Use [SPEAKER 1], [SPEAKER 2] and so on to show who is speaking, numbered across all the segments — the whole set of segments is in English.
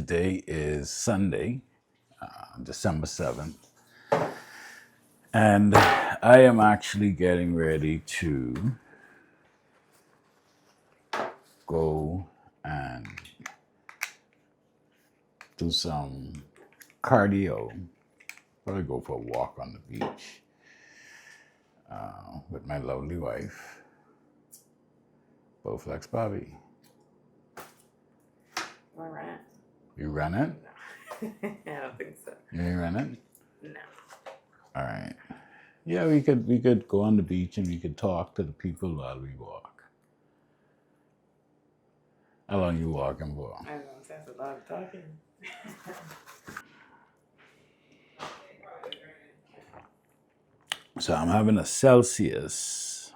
[SPEAKER 1] Today is Sunday, December 7th, and I am actually getting ready to go and do some cardio. Probably go for a walk on the beach with my lovely wife, Bowflex Bobby.
[SPEAKER 2] Wanna run it?
[SPEAKER 1] You run it?
[SPEAKER 2] No. I don't think so.
[SPEAKER 1] You ain't run it?
[SPEAKER 2] No.
[SPEAKER 1] All right. Yeah, we could go on the beach and we could talk to the people while we walk. How long you walking for?
[SPEAKER 2] I don't know. That's a lot of talking.
[SPEAKER 1] So I'm having a Celsius.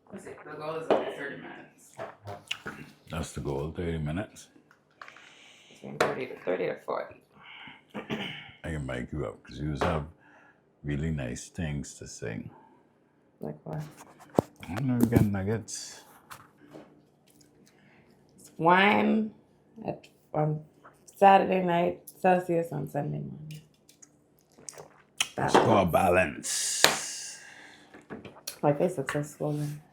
[SPEAKER 2] Let's see. The goal is only 30 minutes.
[SPEAKER 1] That's the goal, 30 minutes.
[SPEAKER 2] Between 30 to 40.
[SPEAKER 1] I can mic you up because you have really nice things to sing.
[SPEAKER 2] Like what?
[SPEAKER 1] I don't know, we got nuggets.
[SPEAKER 2] It's wine on Saturday night, Celsius on Sunday morning.
[SPEAKER 1] It's called balance.
[SPEAKER 2] My face looks so swollen.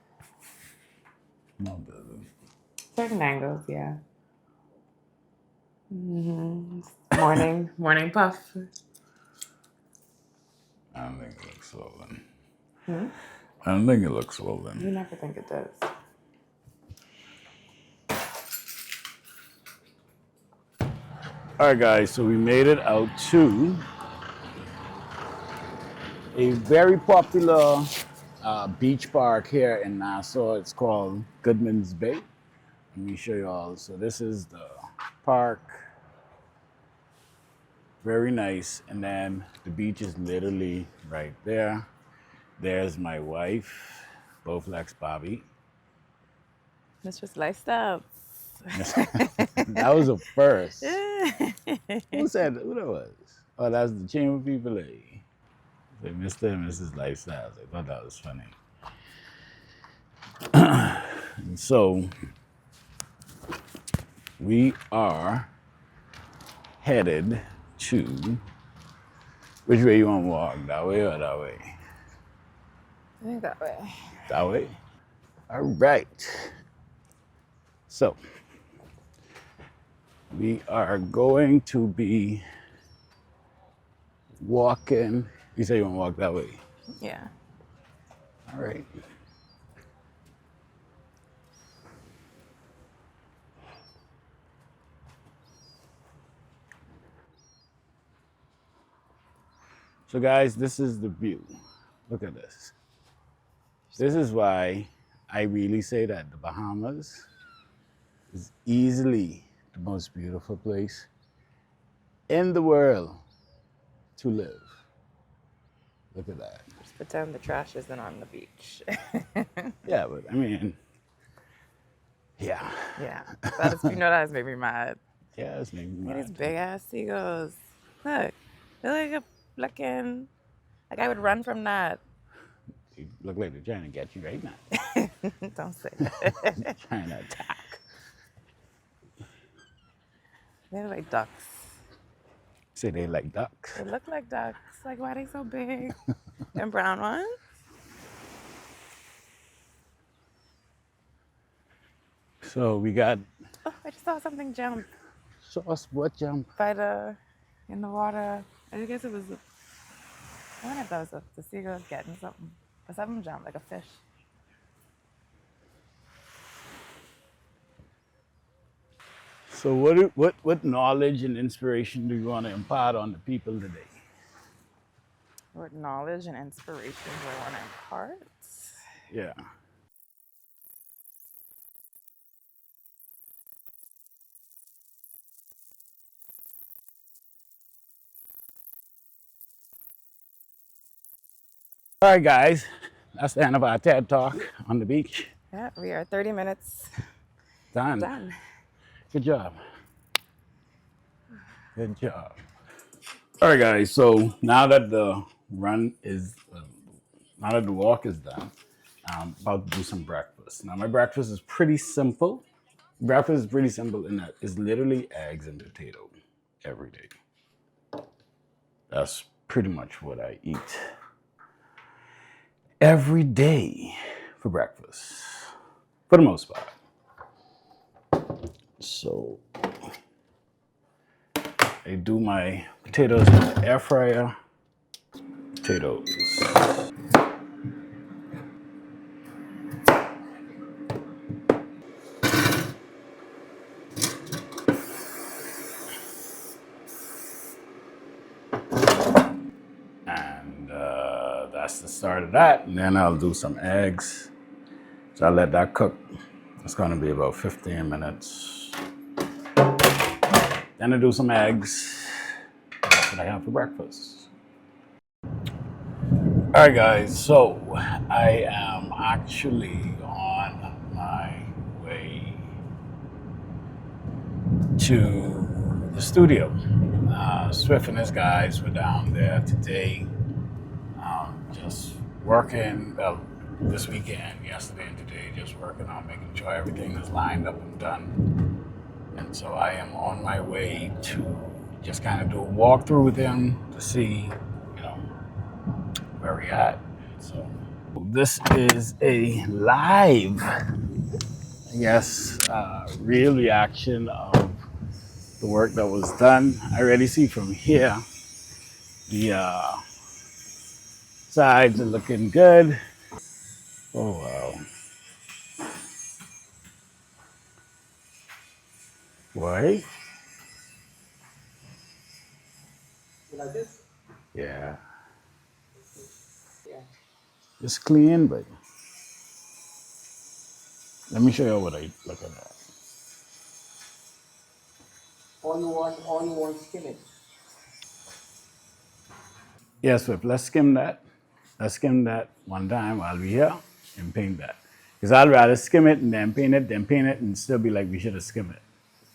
[SPEAKER 1] No, it doesn't.
[SPEAKER 2] Certain angles, yeah. Morning puff.
[SPEAKER 1] I don't think it looks swollen.
[SPEAKER 2] Hmm?
[SPEAKER 1] I don't think it looks swollen.
[SPEAKER 2] You never think it does.
[SPEAKER 1] All right, guys, so we made it out to a very popular beach park here in Nassau. It's called Goodman's Bay. Let me show you all. So this is the park. Very nice. And then the beach is literally right there. There's my wife, Bowflex Bobby.
[SPEAKER 2] Mistress Lifestyle.
[SPEAKER 1] That was a first. Who said who that was? Oh, that's the Chamber People. Like Mr. and Mrs. Lifestyles. I thought that was funny. And so we are headed to, which way you want to walk? That way or that way?
[SPEAKER 2] I think that way.
[SPEAKER 1] That way? All right. So we are going to be walking. You say you want to walk that way?
[SPEAKER 2] Yeah.
[SPEAKER 1] All right. So guys, this is the view. Look at this. This is why I really say that the Bahamas is easily the most beautiful place in the world to live. Look at that.
[SPEAKER 2] Just pretend the trash isn't on the beach.
[SPEAKER 1] Yeah, but I mean, yeah.
[SPEAKER 2] Yeah. You know that made me mad.
[SPEAKER 1] Yeah, it's making me
[SPEAKER 2] Look at
[SPEAKER 1] mad.
[SPEAKER 2] these big ass seagulls. Look. They're like looking. Like I would run from that.
[SPEAKER 1] They look like they're trying to get you right now.
[SPEAKER 2] Don't say that.
[SPEAKER 1] Trying to attack.
[SPEAKER 2] They're like ducks.
[SPEAKER 1] Say they like ducks.
[SPEAKER 2] They look like ducks. Like, why are they so big? And brown ones?
[SPEAKER 1] So we got
[SPEAKER 2] Oh, I just saw something jump
[SPEAKER 1] sauce. What jump?
[SPEAKER 2] in the water. I guess it was, I wonder if that was the seagulls getting something. But something jumped like a fish.
[SPEAKER 1] So what knowledge and inspiration do you want to impart on the people today?
[SPEAKER 2] What knowledge and inspiration do I want to impart?
[SPEAKER 1] Yeah. All right, guys. That's the end of our TED Talk on the beach.
[SPEAKER 2] Yeah, we are 30 minutes
[SPEAKER 1] Done.
[SPEAKER 2] done.
[SPEAKER 1] Good job. Good job. All right, guys. So now that the run is, now that the walk is done, I'm about to do some breakfast. Now, my breakfast is pretty simple. breakfast is pretty simple in that it's literally eggs and potato every day. That's pretty much what I eat every day for breakfast, for the most part. So I do my potatoes in the air fryer. Potatoes. And that's the start of that. And then I'll do some eggs. So I'll let that cook. It's gonna be about 15 minutes. Then I do some eggs. That's what I have for breakfast. All right, guys, so I am actually on my way to the studio. Swift and his guys were down there today, just working, well, this weekend, yesterday and today, just working on making sure everything is lined up and done. And so I am on my way to just kind of do a walkthrough with him to see, where we at. So this is a live, real reaction of the work that was done. I already see from here the sides are looking good. Oh wow. Boy.
[SPEAKER 3] You like this?
[SPEAKER 1] Yeah.
[SPEAKER 3] Yeah.
[SPEAKER 1] It's clean, but let me show you what I look at that.
[SPEAKER 3] All you want skim it.
[SPEAKER 1] Yes, Swift, let's skim that. Let's skim that one time while we're here and paint that. Because I'd rather skim it and then paint it and still be like, we should have skimmed it.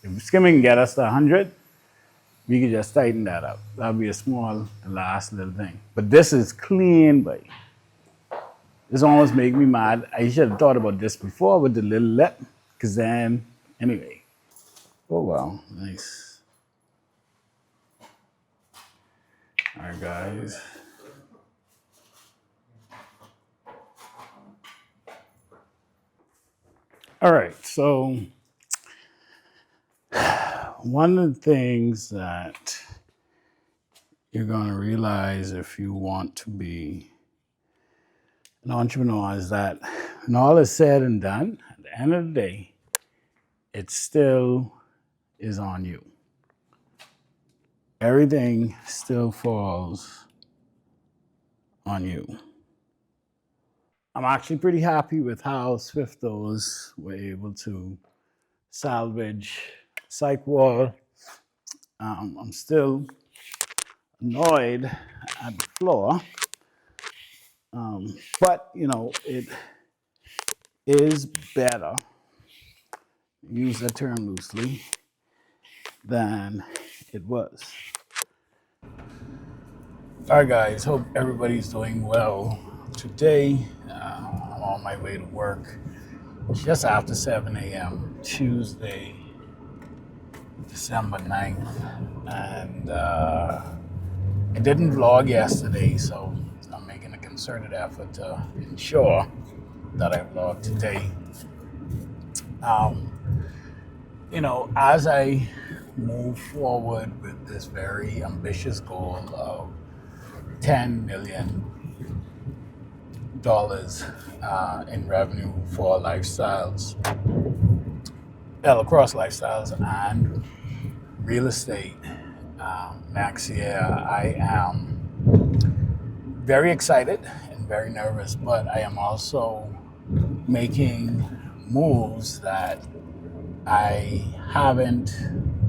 [SPEAKER 1] If skimming can get us to 100, we could just tighten that up. That'll be a small, last little thing. But this is clean, but this almost make me mad. I should have thought about this before with the little lip, because then, anyway. Oh, wow, nice. All right, guys. All right, so one of the things that you're going to realize if you want to be an entrepreneur is that when all is said and done, at the end of the day, it still is on you. Everything still falls on you. I'm actually pretty happy with how Swiftos were able to salvage Psych Wall. I'm still annoyed at the floor, but it is better, use that term loosely, than it was. All right, guys, hope everybody's doing well. Today, I'm on my way to work just after 7 a.m., Tuesday, December 9th. And I didn't vlog yesterday, so I'm making a concerted effort to ensure that I vlog today. As I move forward with this very ambitious goal of $10 million in revenue for lifestyles, across lifestyles and real estate next year, I am very excited and very nervous, but I am also making moves that I haven't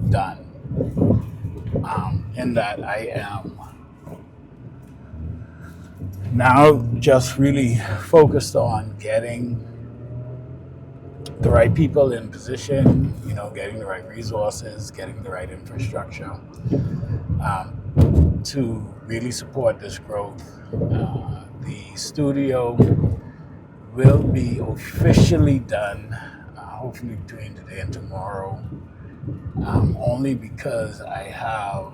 [SPEAKER 1] done, in that I am now just really focused on getting the right people in position, getting the right resources, getting the right infrastructure to really support this growth. The studio will be officially done hopefully between today and tomorrow, only because I have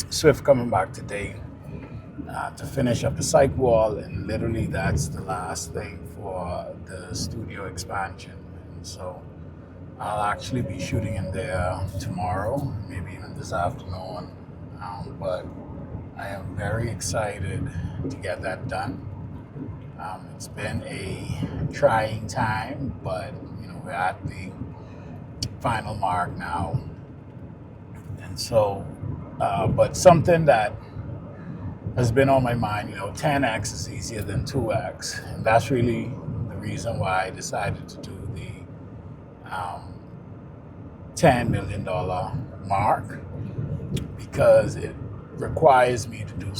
[SPEAKER 1] Swift coming back today to finish up the psych wall, and literally that's the last thing for the studio expansion. And so I'll actually be shooting in there tomorrow, maybe even this afternoon. But I am very excited to get that done. It's been a trying time, but we're at the final mark now. And so, but something that has been on my mind, 10x is easier than 2x. And that's really the reason why I decided to do the $10 million mark, because it requires me to do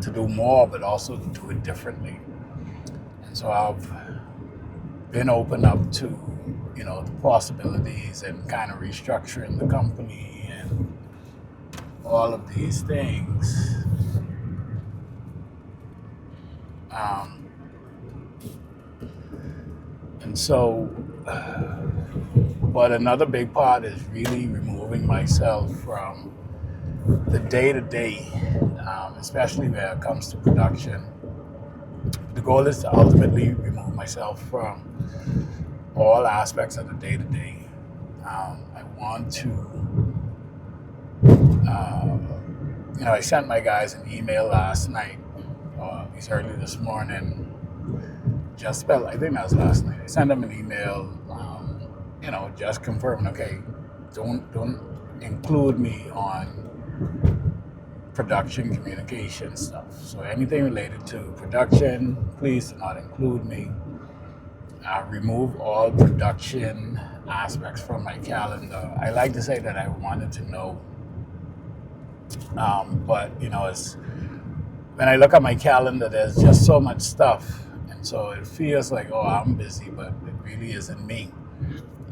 [SPEAKER 1] to do more, but also to do it differently. And so I've been open up to, the possibilities and kind of restructuring the company and all of these things. And so, but another big part is really removing myself from the day-to-day, especially when it comes to production. The goal is to ultimately remove myself from all aspects of the day-to-day. I want to, I sent my guys an email last night, or at least early this morning, I think that was last night. I sent them an email, just confirming, okay, don't include me on production communication stuff. So anything related to production, please do not include me. Remove all production aspects from my calendar. I like to say that I wanted to know, but it's, when I look at my calendar, there's just so much stuff, and so it feels like, oh, I'm busy, but it really isn't me.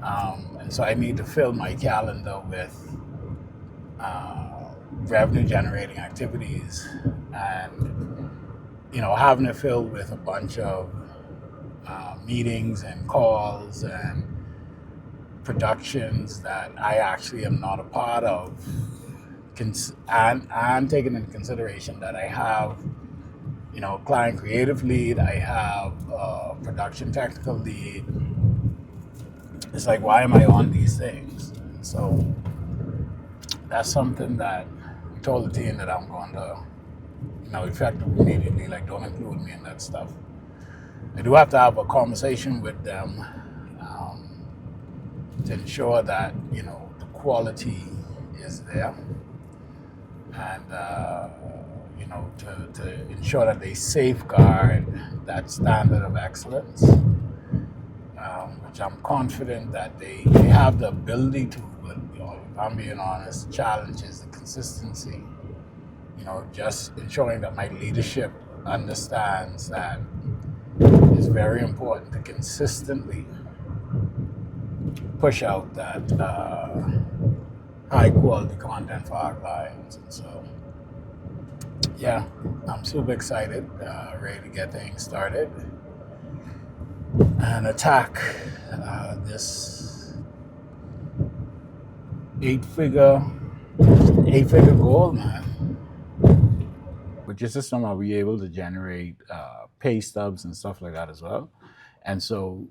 [SPEAKER 1] And so I need to fill my calendar with revenue generating activities, and having it filled with a bunch of meetings and calls and productions that I actually am not a part of, and taking into consideration that I have client creative lead, I have production technical lead. It's like, why am I on these things? And so that's something that I told the team that I'm going to, effective immediately, like, don't include me in that stuff. I do have to have a conversation with them to ensure that, the quality is there, and, to ensure that they safeguard that standard of excellence, which I'm confident that they have the ability to, but, if I'm being honest, the challenge is the consistency. Just ensuring that my leadership understands that it's very important to consistently push out that high quality content for our clients. And so, yeah, I'm super excited, ready to get things started and attack this eight-figure goal, man. With your system, I'll be able to generate pay stubs and stuff like that as well. And so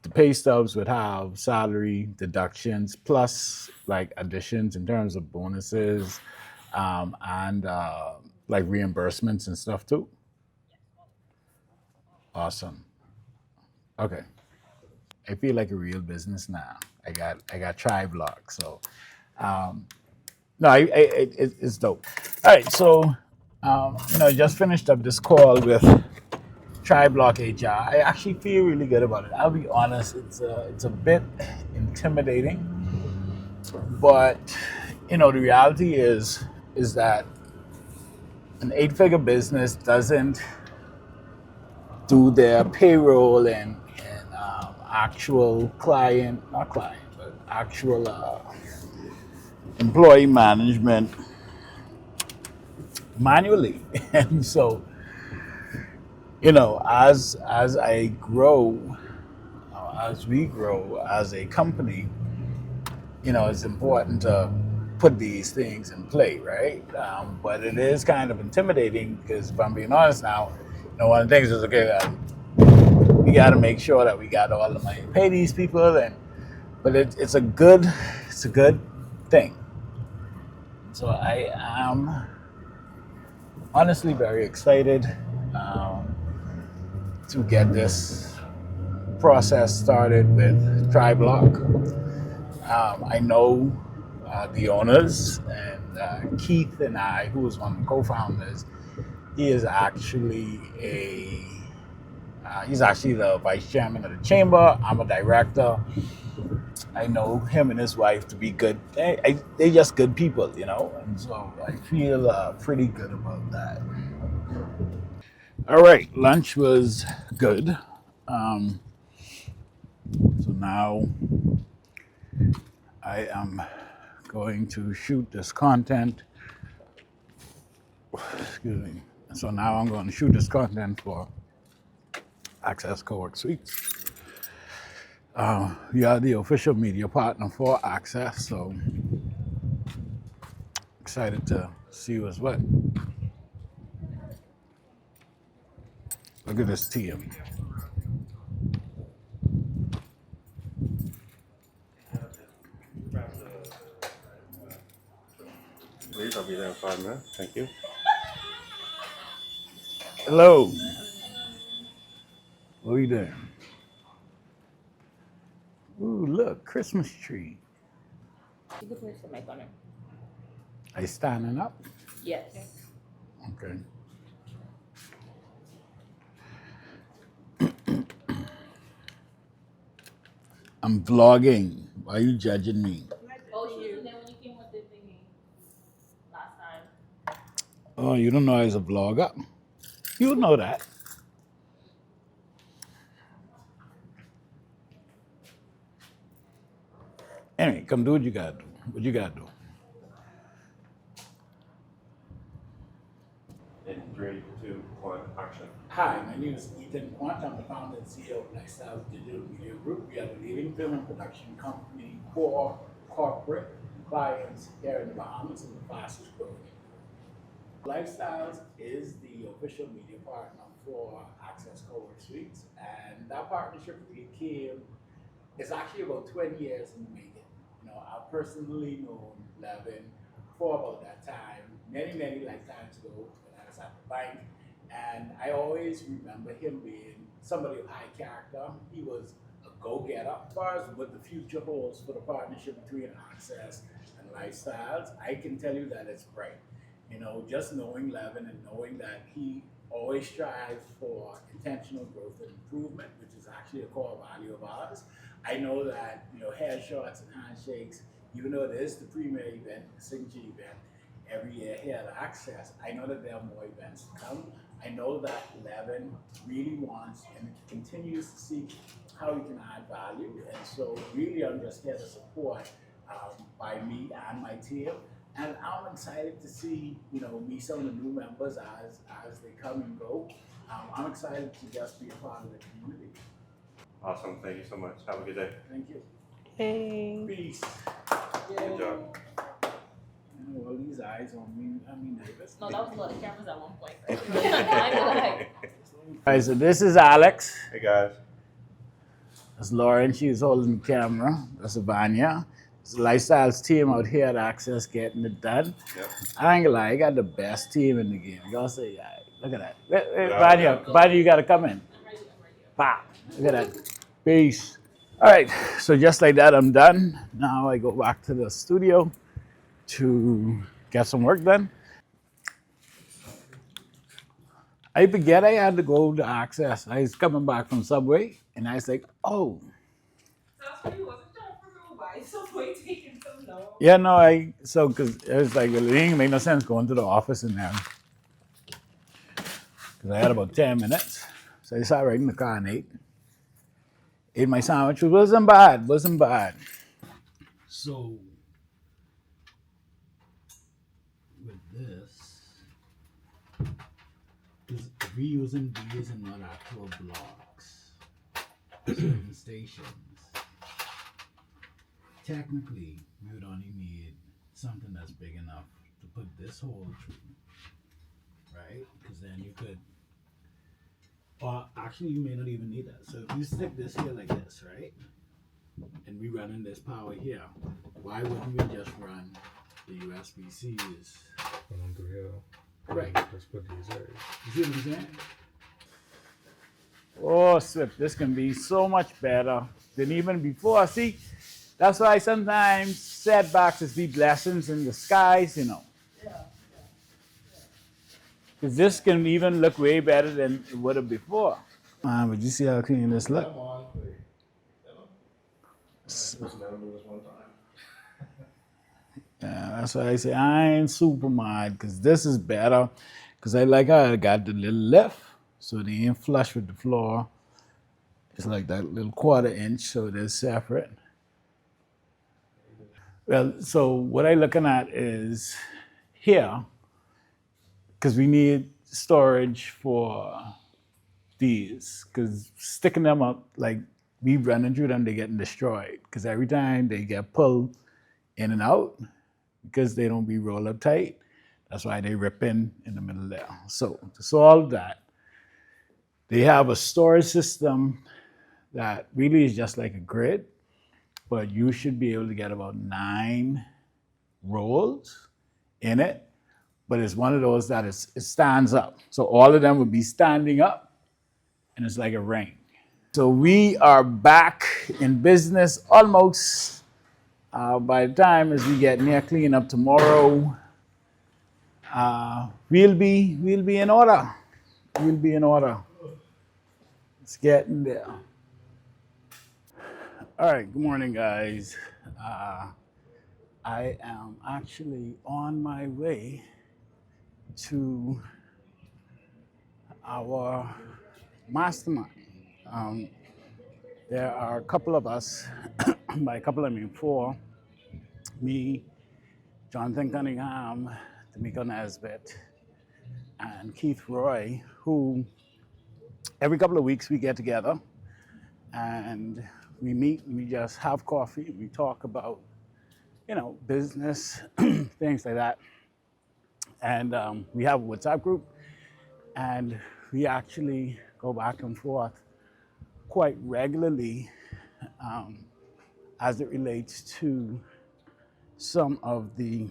[SPEAKER 1] the pay stubs would have salary deductions plus like additions in terms of bonuses, and like reimbursements and stuff too. Awesome. Okay. I feel like a real business now. I got Tribe Lock, so no, it's dope. All right, so just finished up this call with Tribe Lock HR. I actually feel really good about it. I'll be honest, it's a bit intimidating, but the reality is that an 8-figure business doesn't do their payroll and actual actual employee management manually. And so You know, as I grow, as we grow as a company, you know, it's important to put these things in play, right? But it is kind of intimidating because, if I'm being honest now, you know, one of the things is okay. We got to make sure that we got all the money to pay these people, and but it's a good thing. So I am honestly very excited um, to get this process started with TriBlock. I know the owners, and Keith and I, who is one of the co-founders, he is actually he's actually the vice chairman of the chamber. I'm a director. I know him and his wife to be good. They're just good people, you know, and so I feel pretty good about that. All right, lunch was good. Um, so now I am going to shoot this content. Excuse me. So now I'm going to shoot this content for Access Cowork Suites. We are the official media partner for Access, so excited to see what's what. Look at this team.
[SPEAKER 4] Please, I'll be there in 5 minutes. Thank you.
[SPEAKER 1] Hello. What are you doing? Ooh, look, Christmas tree.
[SPEAKER 5] You could place the mic on it.
[SPEAKER 1] Are you standing up?
[SPEAKER 5] Yes.
[SPEAKER 1] Okay. I'm vlogging. Why are you judging me?
[SPEAKER 5] Oh, she was there when you came with the thingy last time.
[SPEAKER 1] Oh, you don't know I was a vlogger? You know that. Anyway, come do what you gotta do. What you gotta do.
[SPEAKER 4] In 3, 2, 1, action.
[SPEAKER 1] Hi, my name is Ethan Quant. I'm the founder and CEO of Lifestyle Digital Media Group. We are the leading film and production company for corporate clients here in the Bahamas and the fastest growing. Lifestyles is the official media partner for Access Cowork Suites, and that partnership became, it's actually about 20 years in the making. You know, I've personally known Levin for about that time, many lifetimes ago when I was at the bank. And I always remember him being somebody of high character. He was a go-getter. As far as what the future holds for the partnership between Access and Lifestyles, I can tell you that it's bright. You know, just knowing Levin and knowing that he always strives for intentional growth and improvement, which is actually a core value of ours. I know that, you know, headshots and handshakes, even though it is the premier event, the signature event, every year here at Access, I know that there are more events to come. I know that Levin really wants and continues to see how he can add value. And so really I'm just here to support by me and my team. And I'm excited to see, you know, meet some of the new members as they come and go. I'm excited to just be a part of the community.
[SPEAKER 4] Awesome. Thank you so much. Have a good day.
[SPEAKER 1] Thank you.
[SPEAKER 2] Hey.
[SPEAKER 1] Peace.
[SPEAKER 4] Good job.
[SPEAKER 1] You know, all these eyes on me, I mean, nervous.
[SPEAKER 5] No, that was a lot of cameras at one point. I know, like.
[SPEAKER 1] All right, so this is Alex.
[SPEAKER 4] Hey, guys.
[SPEAKER 1] That's Lauren. She's holding the camera. That's Vanya. It's the Lifestyles team out here at Access getting it done.
[SPEAKER 4] Yep.
[SPEAKER 1] I ain't gonna lie, I got the best team in the game. Y'all say, yeah, look at that. Wait,
[SPEAKER 4] Yeah.
[SPEAKER 1] Vanya, you gotta come in.
[SPEAKER 5] I'm right here.
[SPEAKER 1] Wow, look at that. Peace. All right, so just like that, I'm done. Now I go back to the studio to get some work done. I forget I had to go to Access. I was coming back from Subway, and I was like, oh. Yeah, no, because it was like, it didn't make no sense going to the office in there. Because I had about 10 minutes. So I sat right in the car and ate my sandwich. It wasn't bad. So, with this, if we using these and not actual blocks, certain stations, technically we would only need something that's big enough to put this hole through, right? Because then you could, or actually you may not even need that. So if you stick this here like this, right? And we running this power here, why wouldn't we just run the USB-Cs?
[SPEAKER 6] Put them through here.
[SPEAKER 1] Right.
[SPEAKER 6] Let's put these there.
[SPEAKER 1] You see what I'm saying? Oh, Swift, this can be so much better than even before. See, that's why sometimes setbacks is be blessings in disguise, you know. Because this can even look way better than it would have before. But you see how clean this look? Yeah, that's why I say I ain't super mad, because this is better. Because I like how I got the little lift, so they ain't flush with the floor. It's like that little 1/4 inch, so they're separate. Well, so what I'm looking at is here, because we need storage for these, because sticking them up, like we running through them, they're getting destroyed. Because every time they get pulled in and out, because they don't be roll up tight, that's why they rip in the middle there. So to solve that, they have a storage system that really is just like a grid, but you should be able to get about 9 rolls in it. But it's one of those that it stands up. So all of them would be standing up, and it's like a ring. So we are back in business almost. By the time as we get near clean up tomorrow, we'll be in order. We'll be in order. It's getting there. All right, good morning, guys. I am actually on my way to our mastermind. There are a couple of us, by a couple I mean 4, me, Jonathan Cunningham, Tamika Nesbitt, and Keith Roy, who every couple of weeks we get together and we meet and we just have coffee. We talk about, business, things like that. And we have a WhatsApp group, and we actually go back and forth quite regularly as it relates to some of the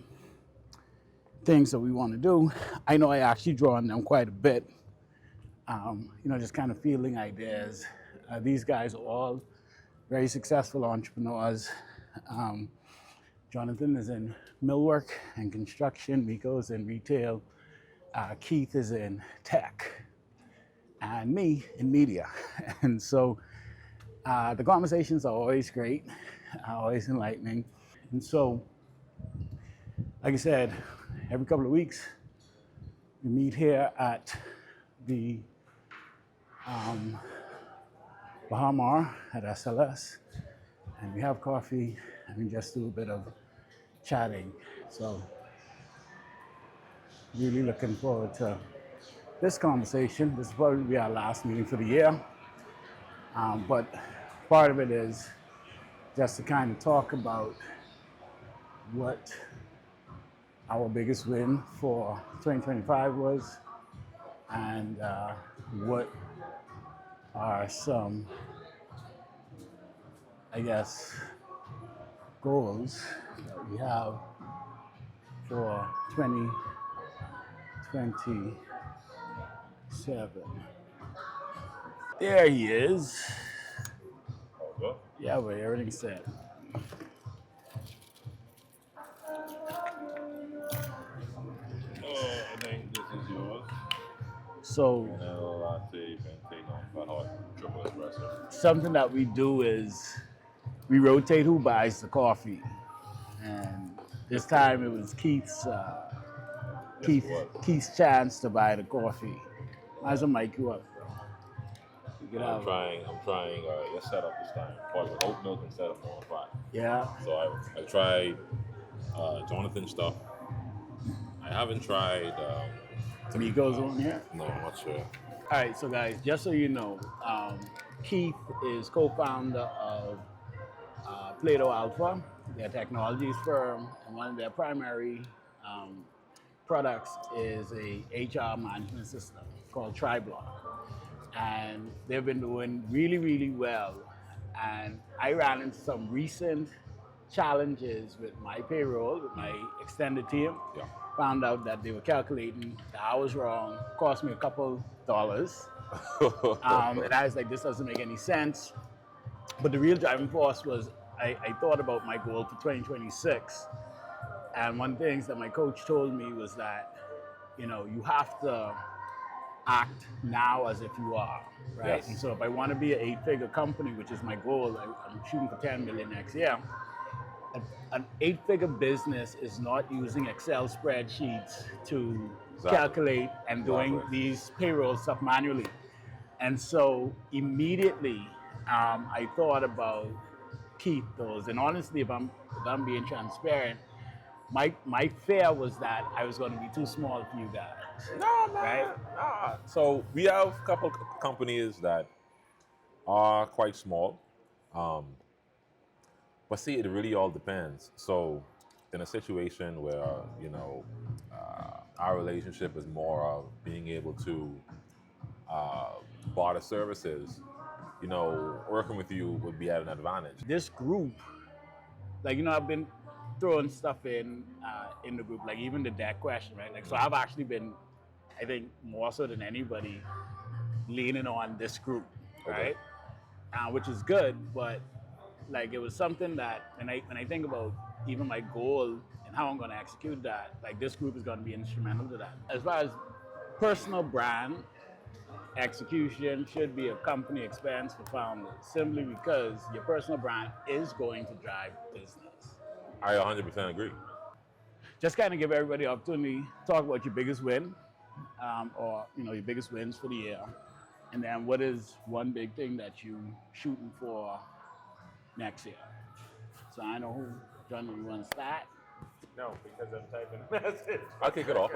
[SPEAKER 1] things that we want to do. I know I actually draw on them quite a bit, just kind of fielding ideas. These guys are all very successful entrepreneurs. Jonathan is in millwork and construction. Miko's in retail. Keith is in tech. And me in media. And so the conversations are always great, always enlightening. And so, like I said, every couple of weeks, we meet here at the Bahamar at SLS, and we have coffee, and we just do a bit of chatting. So, really looking forward to this conversation. This will probably be our last meeting for the year. But part of it is just to kind of talk about what our biggest win for 2025 was, and what are some, goals that we have for 2027. There he is. Yeah, but everything's set.
[SPEAKER 7] I think this is yours.
[SPEAKER 1] So
[SPEAKER 7] And then a latte, venti, hot, triple espresso.
[SPEAKER 1] something that we do is we rotate who buys the coffee, and this time it was Keith's chance to buy the coffee. Might as well mic you up. You can
[SPEAKER 7] I'm
[SPEAKER 1] have,
[SPEAKER 7] trying your setup this time. Probably with oat milk instead of more fat.
[SPEAKER 1] yeah.
[SPEAKER 7] So I tried Jonathan stuff. I haven't tried.
[SPEAKER 1] Miko's on here.
[SPEAKER 7] No, I'm not sure.
[SPEAKER 1] All right, so guys, just so you know, Keith is co-founder of Plato Alpha, their technologies firm, and one of their primary um, products is a HR management system called TriBlock. And they've been doing really, really well. And I ran into some recent challenges with my payroll, with my extended team.
[SPEAKER 7] Yeah.
[SPEAKER 1] Found out that they were calculating the hours wrong, cost me a couple dollars. And I was like, this doesn't make any sense. But the real driving force was I thought about my goal for 2026. And one of the things that my coach told me was that, you have to act now as if you are, right?
[SPEAKER 7] Yes.
[SPEAKER 1] And so if I want to be an 8-figure company, which is my goal, I'm shooting for 10 million next year. An 8-figure business is not using Excel spreadsheets to calculate and doing these payroll stuff manually. And so immediately I thought about Keith those. And honestly, if I'm being transparent, my fear was that I was going to be too small for you guys.
[SPEAKER 7] No, man.
[SPEAKER 1] Right?
[SPEAKER 7] Nah. So we have a couple companies that are quite small. But see, it really all depends. So in a situation where, our relationship is more of being able to barter services, working with you would be at an advantage.
[SPEAKER 1] This group, I've been throwing stuff in the group, like even the deck question, right? So I've actually been, I think more so than anybody, leaning on this group, right? Which is good, but it was something that when I think about even my goal and how I'm going to execute that, this group is going to be instrumental to that. As far as personal brand execution should be a company expense for founders, simply because your personal brand is going to drive business.
[SPEAKER 7] I 100% agree.
[SPEAKER 1] Just kind of give everybody the opportunity to talk about your biggest win, or your biggest wins for the year, and then what is one big thing that you shooting for next year. So I know who, John, you want to start?
[SPEAKER 6] No, because I'm typing a message.
[SPEAKER 7] I'll kick it off.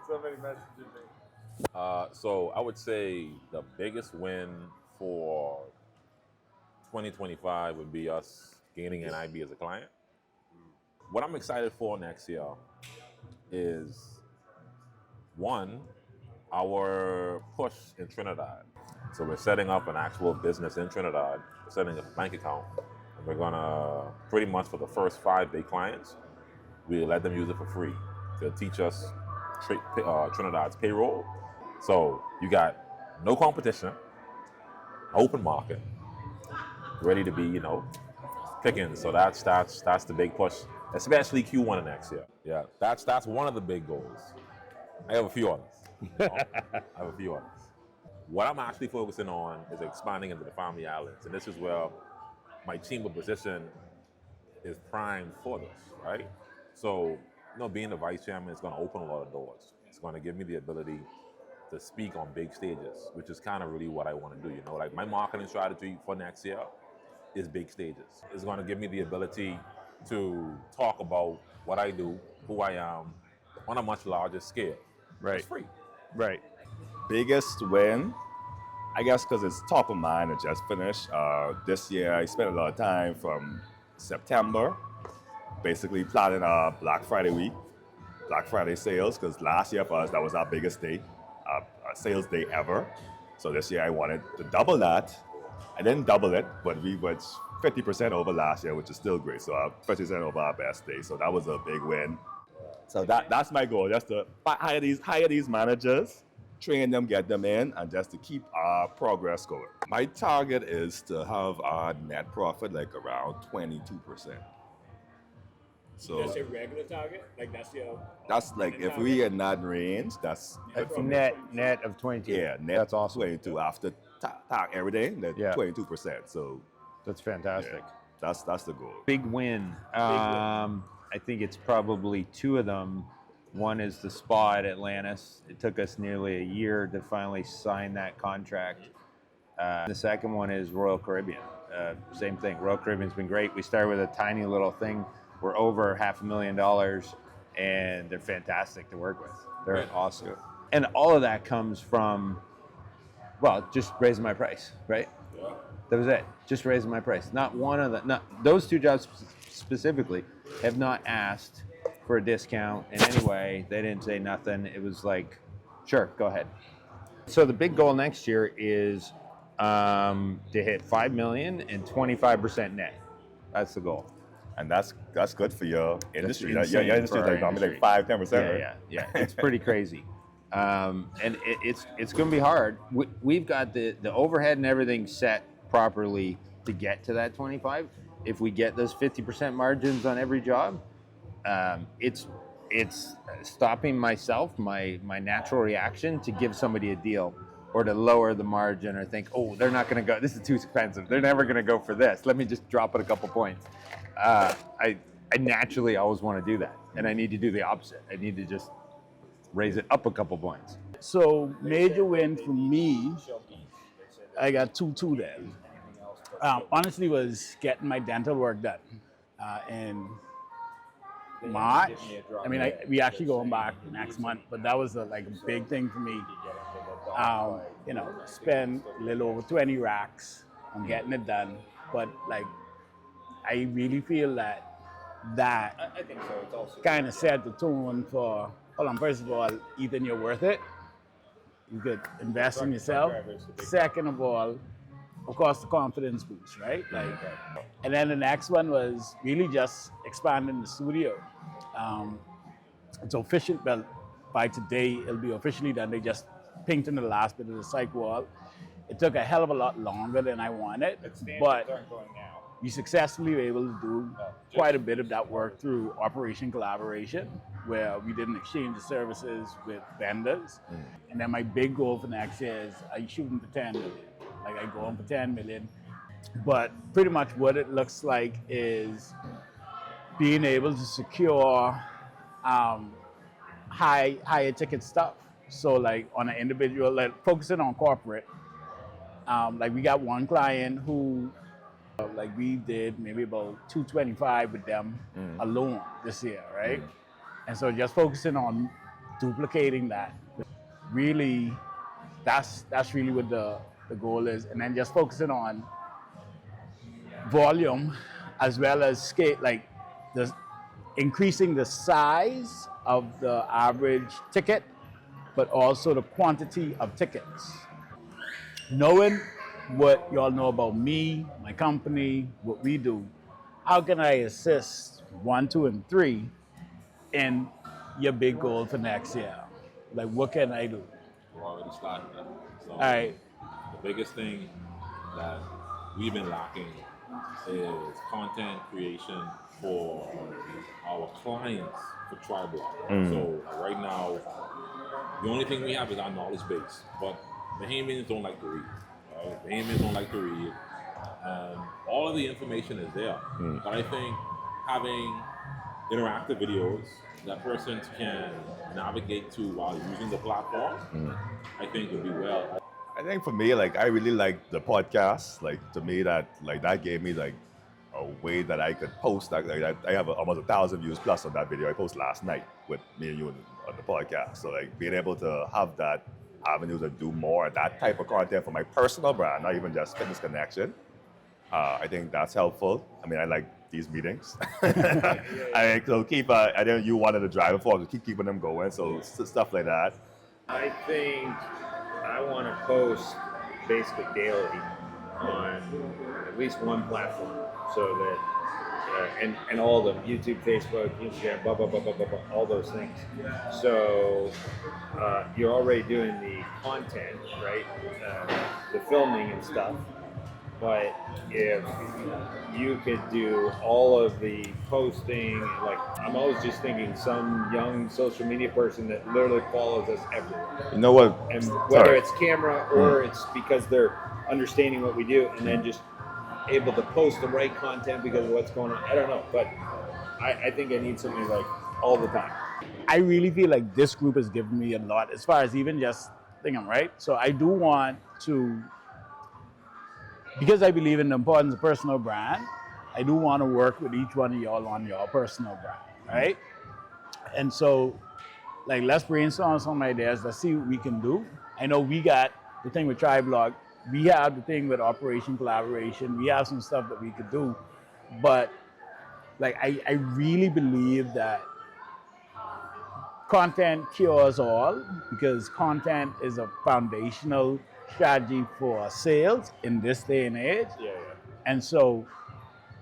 [SPEAKER 6] So many messages.
[SPEAKER 7] So I would say the biggest win for 2025 would be us gaining NIB as a client. What I'm excited for next year is, one, our push in Trinidad. So we're setting up an actual business in Trinidad, we're setting up a bank account, and we're gonna pretty much for the first 5-day clients, we let them use it for free. They'll teach us Trinidad's payroll. So you got no competition, open market, ready to be, picking. So that's the big push, especially Q1 of next year. Yeah, that's one of the big goals. I have a few others. What I'm actually focusing on is expanding into the Family Islands, and this is where my chamber position is primed for this, right? So, being the vice chairman is going to open a lot of doors. It's going to give me the ability to speak on big stages, which is kind of really what I want to do. My marketing strategy for next year is big stages. It's going to give me the ability to talk about what I do, who I am, on a much larger scale.
[SPEAKER 8] Right.
[SPEAKER 7] It's free.
[SPEAKER 8] Right.
[SPEAKER 6] Biggest win, I guess, because it's top of mind. I just finished. This year, I spent a lot of time from September, basically planning our Black Friday week, Black Friday sales, because last year for us, that was our biggest day, our sales day ever. So this year, I wanted to double that. I didn't double it, but we went 50% over last year, which is still great. So 50% over our best day. So that was a big win. So that's my goal, just to hire these managers, train them, get them in, and just to keep our progress going. My target is to have our net profit around 22%. So
[SPEAKER 1] That's your regular target?
[SPEAKER 6] that's if we in that range, that's
[SPEAKER 8] Net of 22.
[SPEAKER 6] yeah, net
[SPEAKER 8] That's awesome.
[SPEAKER 6] 22 after tax everything, then
[SPEAKER 8] Yeah.
[SPEAKER 6] 22%. So
[SPEAKER 8] That's fantastic.
[SPEAKER 6] yeah, that's the goal.
[SPEAKER 8] Big win. I think it's probably two of them. One is the spa at Atlantis. It took us nearly a year to finally sign that contract. The second one is Royal Caribbean. Same thing. Royal Caribbean's been great. We started with a tiny little thing. We're over $500,000, and they're fantastic to work with. They're awesome. And all of that comes from Well, just raising my price, right?
[SPEAKER 7] Yeah.
[SPEAKER 8] That was it. Just raising my price. Not one of the, not those two jobs specifically have not asked for a discount in any way. They didn't say nothing. It was like, sure, go ahead. So the big goal next year is to hit 5 million and 25% net. That's the goal.
[SPEAKER 6] And that's good for your industry. Your
[SPEAKER 8] insane
[SPEAKER 6] industry is
[SPEAKER 8] for
[SPEAKER 6] like
[SPEAKER 8] our
[SPEAKER 6] normally
[SPEAKER 8] industry.
[SPEAKER 6] like 5-10%.
[SPEAKER 8] Yeah,
[SPEAKER 6] right?
[SPEAKER 8] yeah. It's pretty crazy. And it's going to be hard. We've got the overhead and everything set properly to get to that 25. If we get those 50% margins on every job, it's stopping myself, my natural reaction to give somebody a deal or to lower the margin or think, oh, they're not going to go. This is too expensive. They're never going to go for this. Let me just drop it a couple points. I naturally always want to do that, and I need to do the opposite. I need to just raise it up a couple points.
[SPEAKER 1] So major win for me, I got 2-2 then. Honestly, was getting my dental work done in March. I mean, we actually going back next month, but that was like a big thing for me. You know, spend a little over 20 racks on getting it done, but like, I really feel that
[SPEAKER 8] I think so. It's also
[SPEAKER 1] kind of set the tone for, hold on, first of all, Ethan, you're worth it. You could invest in yourself. Second of all, of course, the confidence boost, right? Like, and then the next one was really just expanding the studio. It's official, well, by today, it'll be officially done. They just painted the last bit of the psych wall. It took a hell of a lot longer than I wanted, but we successfully were able to do quite a bit of that work through Operation Collaboration, where we did an exchange of services with vendors. And then my big goal for next year is I'm shooting for 10 million. Like I go on for 10 million. But pretty much what it looks like is being able to secure higher ticket stuff. So like on an individual, like focusing on corporate, like we got one client who, like we did maybe about 225 with them alone this year, right? And so just focusing on duplicating that, really, that's really what the goal is. And then just focusing on volume as well as scale, like increasing the size of the average ticket, but also the quantity of tickets. Knowing what y'all know about me, my company, what we do, how can I assist 1, 2, and 3 in your big goal for next year? Like, what can I do?
[SPEAKER 7] We're already starting that. So
[SPEAKER 1] All right.
[SPEAKER 7] the biggest thing that we've been lacking is content creation for our clients for Tribal. So right now, the only thing we have is our knowledge base, but Bahamians don't like to read. Bahamians don't like to read. All of the information is there, but I think having interactive videos that persons can navigate to while using the platform, I think would be well.
[SPEAKER 6] I think for me, like I really like the podcast. Like to me, that gave me like a way that I could post. Like I have almost 1,000 views plus on that video I posted last night with me and you on the podcast. So like being able to have that avenue to do more of that type of content for my personal brand, not even just Fitness Connection. I think that's helpful. I mean, I like these meetings. I keep. I know you wanted to drive it for, to keep keeping them going. So stuff like that.
[SPEAKER 8] I think I want to post basically daily on at least one platform, so that and all of them, YouTube, Facebook, Instagram, blah blah blah blah blah, blah, all those things. So you're already doing the content, right? The filming and stuff. But if you could do all of the posting, like I'm always just thinking some young social media person that literally follows us everywhere.
[SPEAKER 6] You know what?
[SPEAKER 8] And whether it's camera or it's because they're understanding what we do and then just able to post the right content because of what's going on. I don't know, but I think I need something like all the time.
[SPEAKER 1] I really feel like this group has given me a lot as far as even just thinking, right? So I do want to, because I believe in the importance of personal brand, I do want to work with each one of y'all on your personal brand, right? And so, like, let's brainstorm some ideas. Let's see what we can do. I know we got the thing with TriBlog, we have the thing with Operation Collaboration. We have some stuff that we could do, but like I really believe that content cures all because content is a foundational strategy for sales in this day and age.
[SPEAKER 6] Yeah.
[SPEAKER 1] And so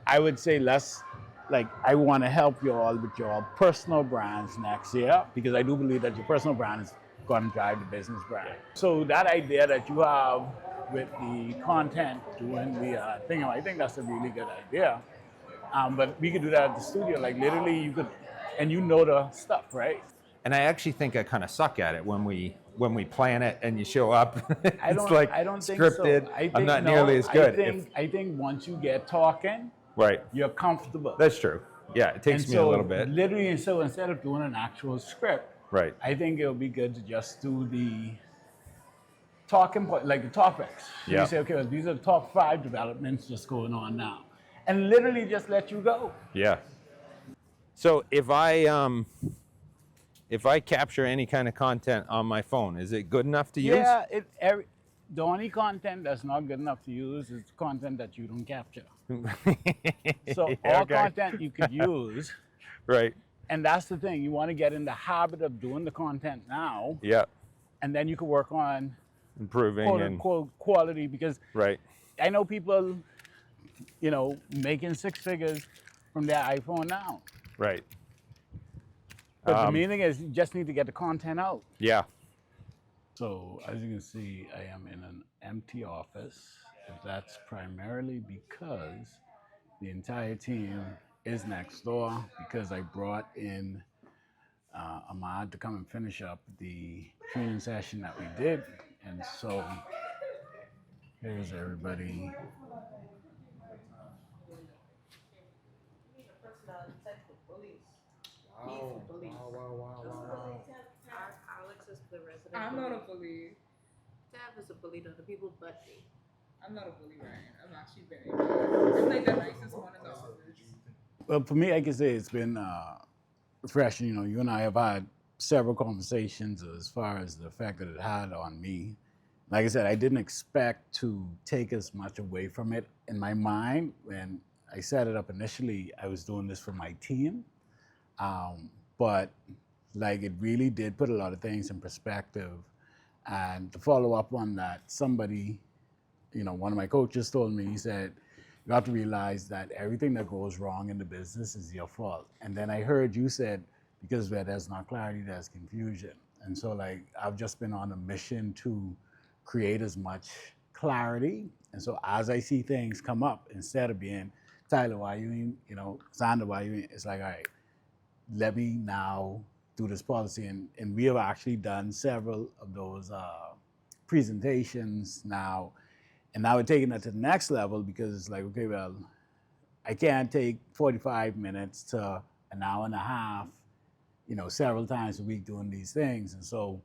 [SPEAKER 1] I would say I want to help you all with your personal brands next year because I do believe that your personal brand is going to drive the business brand. So that idea that you have with the content doing the thing, I think that's a really good idea. But we could do that at the studio. Like literally you could, and you know the stuff, right?
[SPEAKER 8] And I actually think I kind of suck at it when we plan it and you show up.
[SPEAKER 1] I don't think
[SPEAKER 8] scripted.
[SPEAKER 1] so. I think,
[SPEAKER 8] I'm not
[SPEAKER 1] no,
[SPEAKER 8] nearly as good.
[SPEAKER 1] I think once you get talking,
[SPEAKER 8] Right.
[SPEAKER 1] you're comfortable.
[SPEAKER 8] That's true. Yeah, it takes
[SPEAKER 1] And
[SPEAKER 8] me
[SPEAKER 1] so
[SPEAKER 8] a little bit.
[SPEAKER 1] Literally, so instead of doing an actual script,
[SPEAKER 8] Right.
[SPEAKER 1] I think it'll be good to just do the talking point, like the topics. So
[SPEAKER 8] Yeah.
[SPEAKER 1] You say, okay, well, these are the top 5 developments just going on now, and literally just let you go.
[SPEAKER 8] Yeah. So if I capture any kind of content on my phone, is it good enough to use?
[SPEAKER 1] Yeah, the only content that's not good enough to use is content that you don't capture. So all
[SPEAKER 8] Okay.
[SPEAKER 1] content you could use,
[SPEAKER 8] Right.
[SPEAKER 1] and that's the thing. You want to get in the habit of doing the content now,
[SPEAKER 8] Yeah.
[SPEAKER 1] and then you can work on
[SPEAKER 8] Improving
[SPEAKER 1] quote
[SPEAKER 8] and
[SPEAKER 1] unquote quality because
[SPEAKER 8] right.
[SPEAKER 1] I know people, making 6 figures from their iPhone now.
[SPEAKER 8] Right.
[SPEAKER 1] But the main thing is you just need to get the content out.
[SPEAKER 8] Yeah.
[SPEAKER 1] So as you can see, I am in an empty office. That's primarily because the entire team is next door because I brought in Ahmad to come and finish up the training session that we did. And so here's everybody.
[SPEAKER 3] Wow.
[SPEAKER 9] Alex is the resident.
[SPEAKER 10] I'm not a bully.
[SPEAKER 9] Tab is a bully to other people but me.
[SPEAKER 10] I'm not a bully, Ryan. I'm actually very nice. I'm like the nicest one in the office.
[SPEAKER 1] Well, for me, I can say it's been refreshing. You and I have had several conversations as far as the effect that it had on me. Like I said, I didn't expect to take as much away from it. In my mind, when I set it up initially, I was doing this for my team. But like it really did put a lot of things in perspective. And to follow up on that, somebody, one of my coaches told me, he said, you have to realize that everything that goes wrong in the business is your fault. And then I heard you said, because where there's not clarity, there's confusion. And so like, I've just been on a mission to create as much clarity. And so as I see things come up, instead of being, Tyler, why you ain't, Xander, why you ain't, it's like, all right, let me now do this policy. And we have actually done several of those presentations now. And now we're taking that to the next level because it's like, okay, well, I can't take 45 minutes to an hour and a half, several times a week doing these things. And so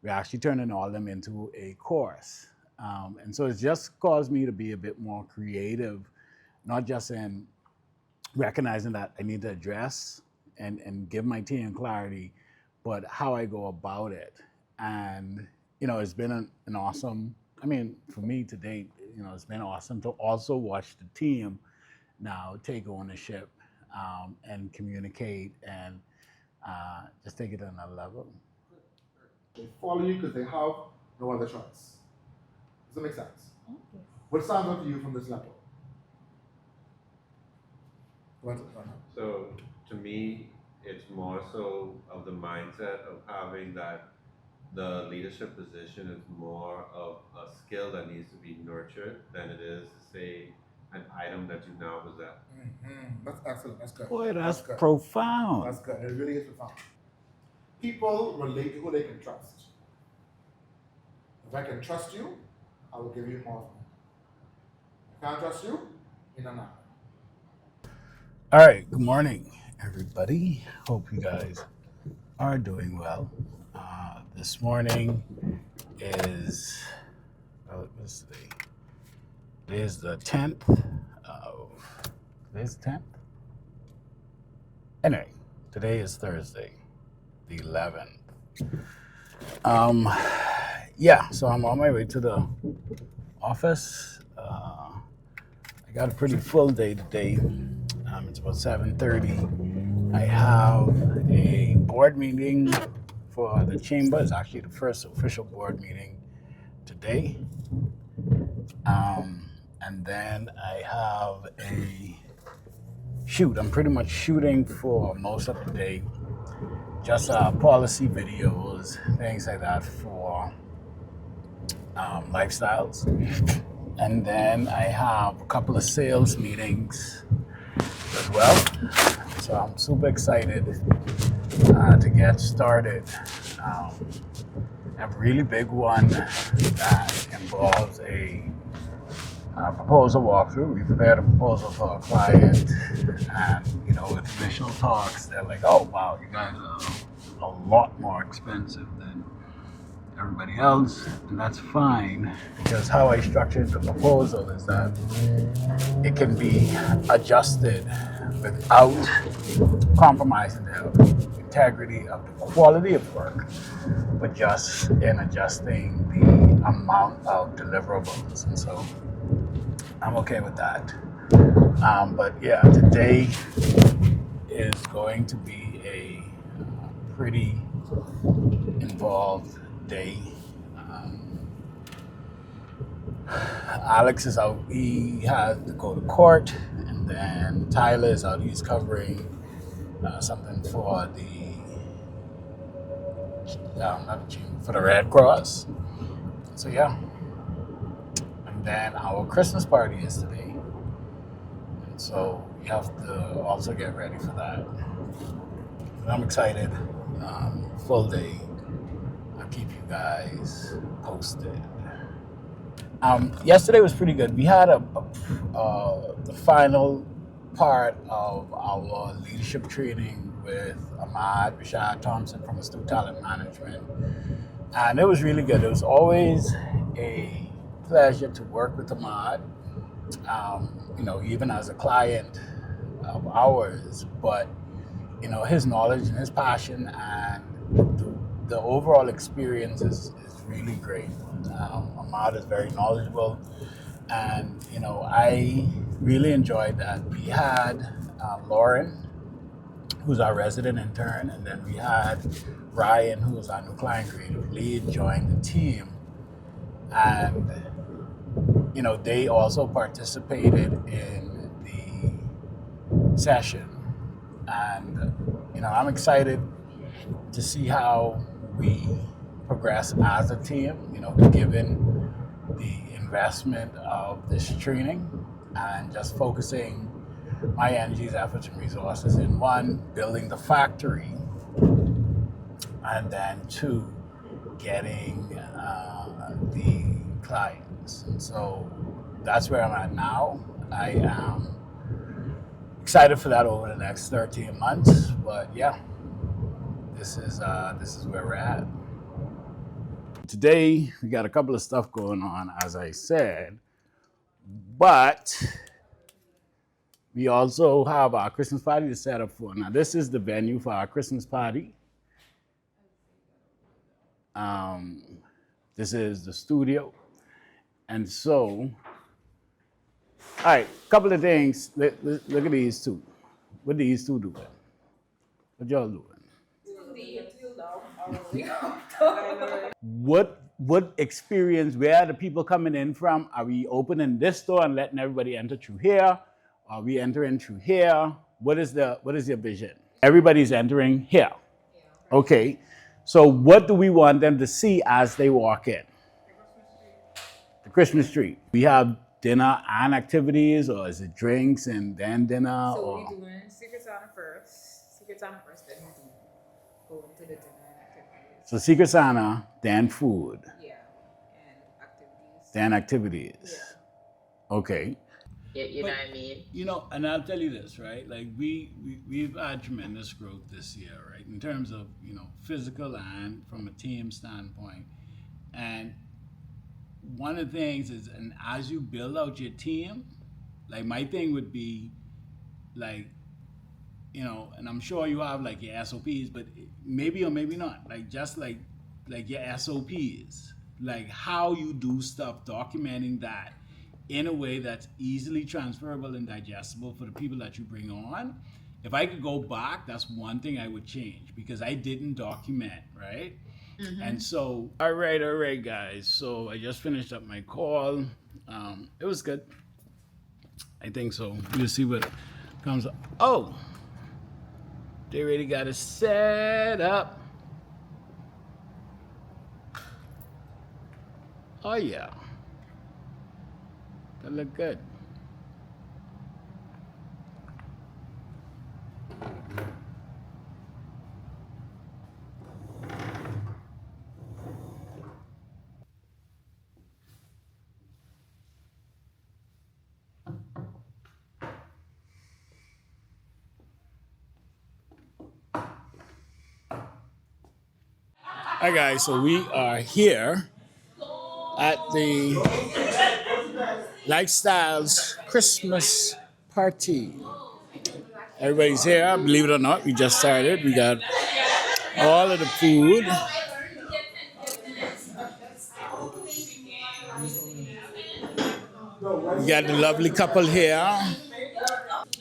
[SPEAKER 1] we're actually turning all of them into a course. And so it's just caused me to be a bit more creative, not just in recognizing that I need to address and give my team clarity, but how I go about it. And, it's been an awesome, for me to date, it's been awesome to also watch the team now take ownership and communicate and just take it to another level.
[SPEAKER 11] They follow you because they have no other choice. Does that make sense? What stands out to you from this level?
[SPEAKER 4] So to me, it's more so of the mindset of having that the leadership position is more of a skill that needs to be nurtured than it is to say an item that you now possess.
[SPEAKER 11] That's excellent. That's good.
[SPEAKER 1] Boy, that's
[SPEAKER 11] good.
[SPEAKER 1] profound.
[SPEAKER 11] That's good. It really is profound. People relate to who they can trust. If I can trust you, I will give you more of me. If I can't trust you, you're not.
[SPEAKER 1] All right, good morning, everybody. Hope you guys are doing well. This morning is, what's today? It is the 10th of, today's the 10th? Anyway, today is Thursday, the 11th. Yeah, so I'm on my way to the office. I got a pretty full day today. It's about 7:30. I have a board meeting for the chamber. It's actually the first official board meeting today. And then I have a shoot. I'm pretty much shooting for most of the day. Just policy videos, things like that for lifestyles. And then I have a couple of sales meetings as well. So I'm super excited to get started. A really big one that involves a proposal walkthrough. We prepared a proposal for a client, and with initial talks, they're like, "Oh wow, you guys are a lot more expensive than everybody else," and that's fine because how I structured the proposal is that it can be adjusted without compromising the integrity of the quality of work, but just in adjusting the amount of deliverables, and so I'm okay with that. But yeah, today is going to be a pretty involved day. Alex is out, he had to go to court, and then Tyler is out, he's covering something for for the Red Cross. So yeah. And then our Christmas party is today. And so we have to also get ready for that. But I'm excited. Full day. I'll keep you guys posted. Yesterday was pretty good. We had the final part of our leadership training with Ahmad Rashad Thompson from Astute Talent Management. And it was really good. It was always a pleasure to work with Ahmad, even as a client of ours, but his knowledge and his passion and the overall experience is really great. Ahmad is very knowledgeable, and I really enjoyed that. We had Lauren, who's our resident intern, and then we had Ryan, who was our new client creative lead, join the team, and they also participated in the session, and I'm excited to see how we progress as a team, given the investment of this training and just focusing my energies, efforts, and resources in one, building the factory, and then two, getting the clients. And so that's where I'm at now. I am excited for that over the next 13 months, but yeah, this is where we're at. Today, we got a couple of stuff going on, as I said, but we also have our Christmas party to set up for. Now, this is the venue for our Christmas party. This is the studio. And so, all right, a couple of things. Look at these two. What these two doing? What y'all doing? What experience, where are the people coming in from? Are we opening this door and letting everybody enter through here? Are we entering through here? What is your vision? Everybody's entering here. Okay. So what do we want them to see as they walk in? The Christmas tree. We have dinner and activities, or is it drinks and then dinner?
[SPEAKER 10] So
[SPEAKER 1] or?
[SPEAKER 10] we're doing Secret Santa first. Secret Santa first, then we go into the dinner and activities.
[SPEAKER 1] So Secret Santa, then food.
[SPEAKER 10] Yeah, and activities.
[SPEAKER 1] Then activities.
[SPEAKER 10] Yeah.
[SPEAKER 1] Okay.
[SPEAKER 9] Yeah, you know what I mean?
[SPEAKER 1] And I'll tell you this, right? Like we've had tremendous growth this year, right? In terms of, physical and from a team standpoint. And one of the things is, and as you build out your team, like my thing would be like, and I'm sure you have like your SOPs, but maybe or maybe not, like just like your SOPs. like how you do stuff, documenting that in a way that's easily transferable and digestible for the people that you bring on. If I could go back, that's one thing I would change because I didn't document, right? And so, all right, guys. So I just finished up my call. It was good. I think so. We'll see what comes up. Oh, they already got it set up. Oh yeah, that look good. Hi guys, so we are here at the Lifestyles Christmas party. Everybody's here, believe it or not, we just started. We got all of the food. We got the lovely couple here.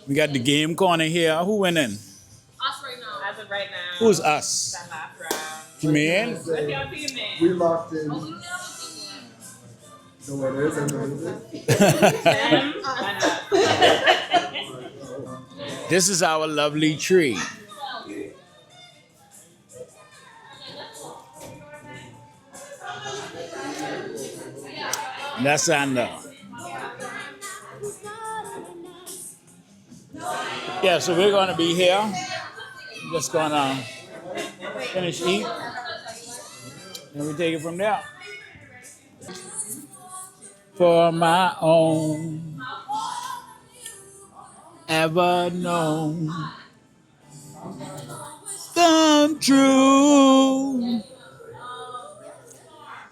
[SPEAKER 1] We got the game corner here. Who winning?
[SPEAKER 5] Us right now. As of right now.
[SPEAKER 1] Who's us?
[SPEAKER 5] That last round.
[SPEAKER 1] You mean?
[SPEAKER 5] Let's go team man.
[SPEAKER 11] We locked in.
[SPEAKER 5] Oh, we don't have a team man.
[SPEAKER 11] The winners and the losers.
[SPEAKER 5] Them and us.
[SPEAKER 1] This is our lovely tree. That's Anna. Yeah, so we're going to be here. Just going to finish eat. And we take it from there. For my own, ever known, come true.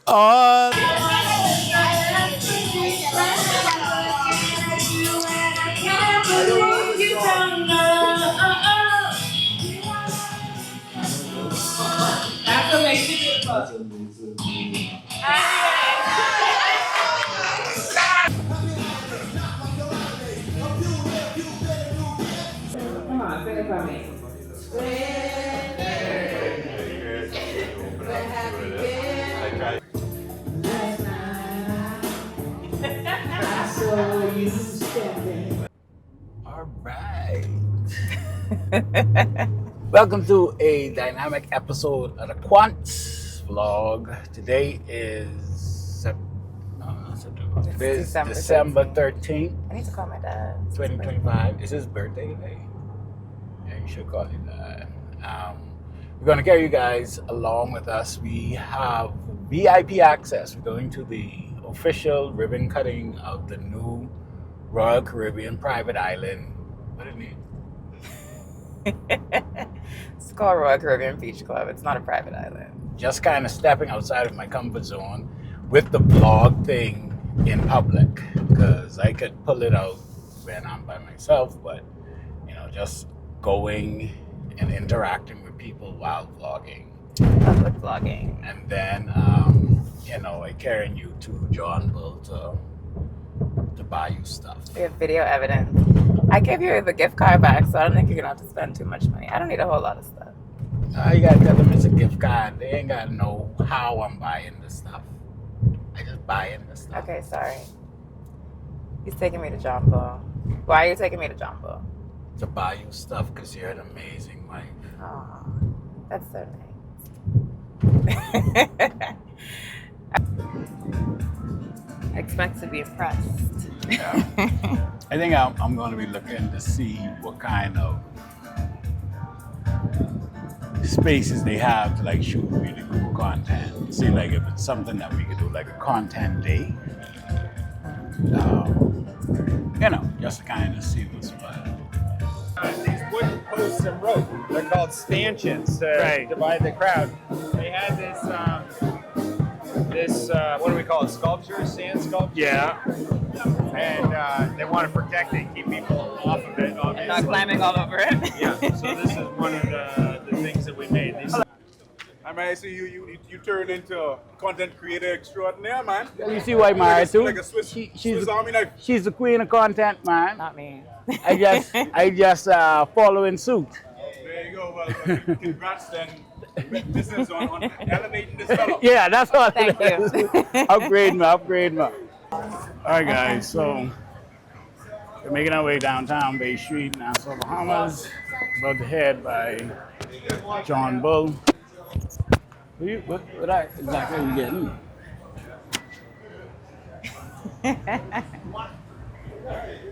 [SPEAKER 1] All
[SPEAKER 10] Come on, sing it for me.
[SPEAKER 1] All right. Welcome to a dynamic episode of the Quants vlog. Today is December 13th,
[SPEAKER 2] I need to call my dad.
[SPEAKER 1] 2025. Is his birthday today? Yeah, you should call him that. We're going to carry you guys along with us. We have VIP access. We're going to the official ribbon cutting of the new Royal Caribbean private island. What is it?
[SPEAKER 2] It's called Royal Caribbean Beach Club. It's not a private island.
[SPEAKER 1] Just kind of stepping outside of my comfort zone with the vlog thing in public, because I could pull it out when I'm by myself, but just going and interacting with people while vlogging.
[SPEAKER 2] Public vlogging.
[SPEAKER 1] And then carrying you to John Bull to buy you stuff.
[SPEAKER 2] We have video evidence. I gave you the gift card back, so I don't think you're gonna have to spend too much money. I don't need a whole lot of stuff.
[SPEAKER 1] You gotta tell them it's a gift card. They ain't gotta know how I'm buying the stuff. I just buy the stuff.
[SPEAKER 2] Okay, sorry. He's taking me to John Bull. Why are you taking me to John Bull?
[SPEAKER 1] To buy you stuff because you're an amazing wife.
[SPEAKER 2] Oh, that's so nice. I expect to be impressed.
[SPEAKER 1] Yeah. I think I'm going to be looking to see what kind of spaces they have to shoot really cool content. See if it's something that we could do like a content day. Just to kind of see what's what.
[SPEAKER 8] These wooden posts and rope, they're called stanchions to divide the crowd. They had this what do we call it, sculpture, sand sculpture?
[SPEAKER 12] Yeah.
[SPEAKER 8] And they want to protect it, keep people off of it, obviously.
[SPEAKER 2] And not climbing all over it.
[SPEAKER 8] Yeah, so this is one of the things that we made.
[SPEAKER 12] I might see you turn into content creator extraordinaire, man.
[SPEAKER 1] Well, you see why married too?
[SPEAKER 12] Like a Swiss,
[SPEAKER 1] She's
[SPEAKER 12] Swiss Army knife.
[SPEAKER 1] she's the queen of content, man.
[SPEAKER 2] Not me.
[SPEAKER 1] I just follow in suit.
[SPEAKER 12] There you go. Well, congrats then. This is on elevating this fellow.
[SPEAKER 1] Yeah, that's all.
[SPEAKER 2] Thank you.
[SPEAKER 1] Upgrade me. All right, guys. So we're making our way downtown Bay Street, Nassau, Bahamas. About to head by John Bull. What exactly are you getting?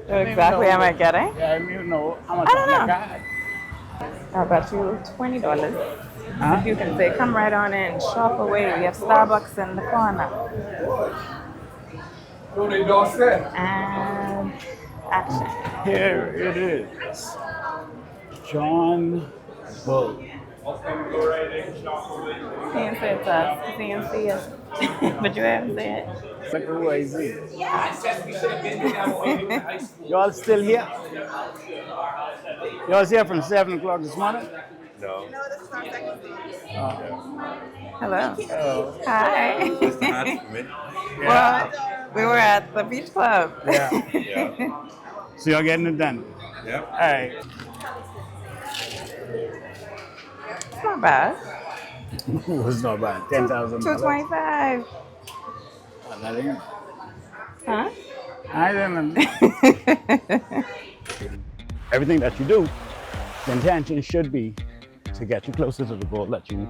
[SPEAKER 2] What exactly am I getting?
[SPEAKER 1] Yeah, you know how much
[SPEAKER 2] I don't
[SPEAKER 1] on
[SPEAKER 2] know.
[SPEAKER 1] that card.
[SPEAKER 2] I'll bet you $20.
[SPEAKER 1] Huh?
[SPEAKER 2] You can say, come right on in, shop away. We have Starbucks in the corner. And action.
[SPEAKER 1] Here it is. John Bull.
[SPEAKER 2] Can't say it's us. Can't see us. But you haven't said it.
[SPEAKER 1] Look who I see. Y'all still here? Y'all here from 7 o'clock this morning?
[SPEAKER 6] No.
[SPEAKER 2] Hello.
[SPEAKER 1] Oh.
[SPEAKER 2] Hi.
[SPEAKER 1] Yeah.
[SPEAKER 2] Well, we were at the beach club.
[SPEAKER 1] Yeah. So y'all getting it done?
[SPEAKER 6] Yeah.
[SPEAKER 1] All right.
[SPEAKER 2] It's not bad.
[SPEAKER 1] It's not bad. $10,000.
[SPEAKER 2] $225.
[SPEAKER 1] That ain't.
[SPEAKER 2] Huh?
[SPEAKER 1] I don't know. Everything that you do, the intention should be to get you closer to the goal that you